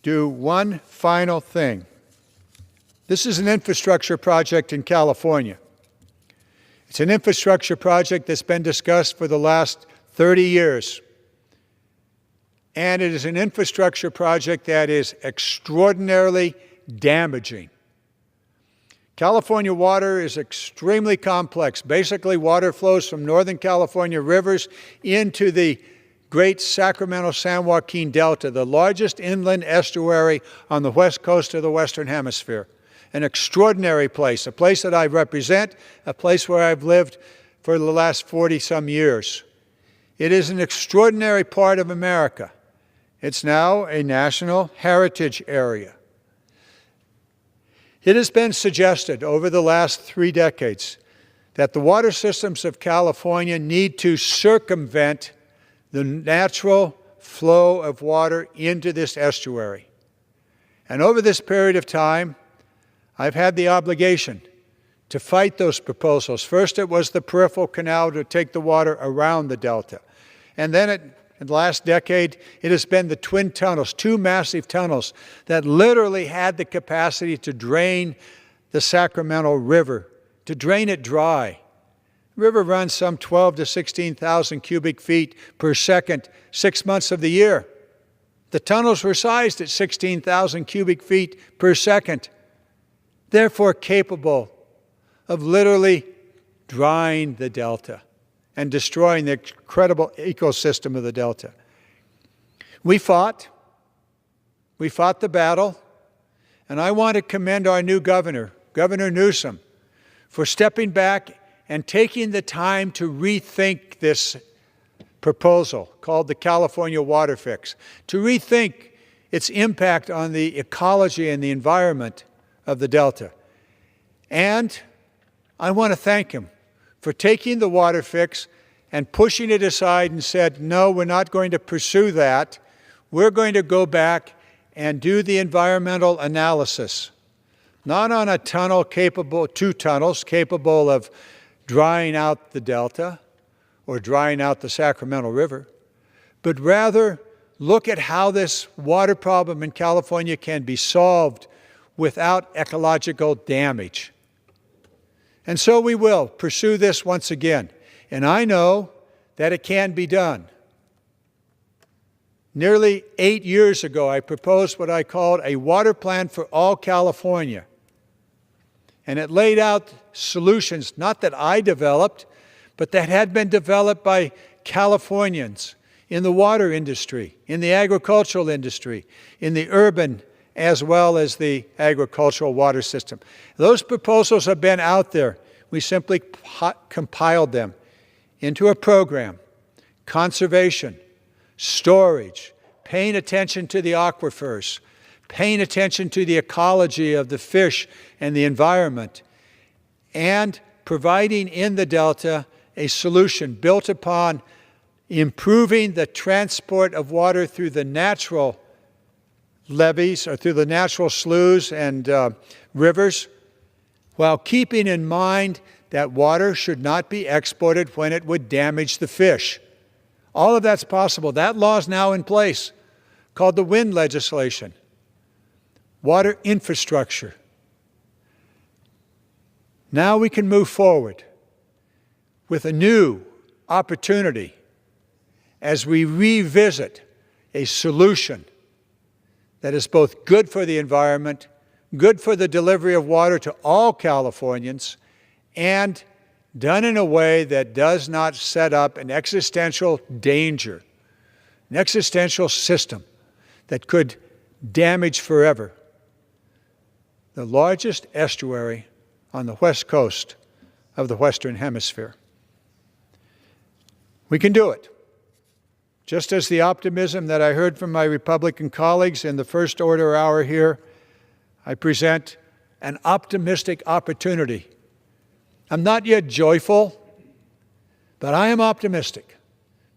do one final thing. This is an infrastructure project in California. It's an infrastructure project that's been discussed for the last 30 years. And it is an infrastructure project that is extraordinarily damaging. California water is extremely complex. Basically, water flows from Northern California rivers into the Great Sacramento-San Joaquin Delta, the largest inland estuary on the west coast of the Western Hemisphere. An extraordinary place, a place that I represent, a place where I've lived for the last 40-some years. It is an extraordinary part of America. It's now a national heritage area. It has been suggested over the last 3 decades that the water systems of California need to circumvent the natural flow of water into this estuary. And over this period of time, I've had the obligation to fight those proposals. First, it was the peripheral canal to take the water around the delta. And then in the last decade, it has been the twin tunnels, 2 massive tunnels that literally had the capacity to drain the Sacramento River, to drain it dry. The river runs some 12 to 16,000 cubic feet per second, 6 months of the year. The tunnels were sized at 16,000 cubic feet per second, therefore capable of literally drying the delta and destroying the incredible ecosystem of the delta. We fought the battle, and I want to commend our new governor, Governor Newsom, for stepping back and taking the time to rethink this proposal called the California Water Fix, to rethink its impact on the ecology and the environment of the Delta. And I want to thank him for taking the water fix and pushing it aside and said, no, we're not going to pursue that. We're going to go back and do the environmental analysis, not on a tunnel capable, 2 tunnels capable of drying out the delta or drying out the Sacramento River, but rather look at how this water problem in California can be solved without ecological damage. And so we will pursue this once again. And I know that it can be done. Nearly 8 years ago, I proposed what I called a water plan for all California. And it laid out solutions, not that I developed, but that had been developed by Californians in the water industry, in the agricultural industry, in the urban as well as the agricultural water system. Those proposals have been out there. We simply compiled them into a program: conservation, storage, paying attention to the aquifers, paying attention to the ecology of the fish and the environment, and providing in the Delta a solution built upon improving the transport of water through the natural levees or through the natural sloughs and rivers, while keeping in mind that water should not be exported when it would damage the fish. All of that's possible. That law is now in place, called the wind legislation. Water infrastructure. Now we can move forward with a new opportunity as we revisit a solution that is both good for the environment, good for the delivery of water to all Californians, and done in a way that does not set up an existential danger, an existential system that could damage forever the largest estuary on the west coast of the Western Hemisphere. We can do it. Just as the optimism that I heard from my Republican colleagues in the first order hour here, I present an optimistic opportunity. I'm not yet joyful, but I am optimistic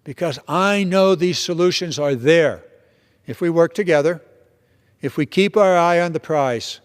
because I know these solutions are there if we work together, if we keep our eye on the prize.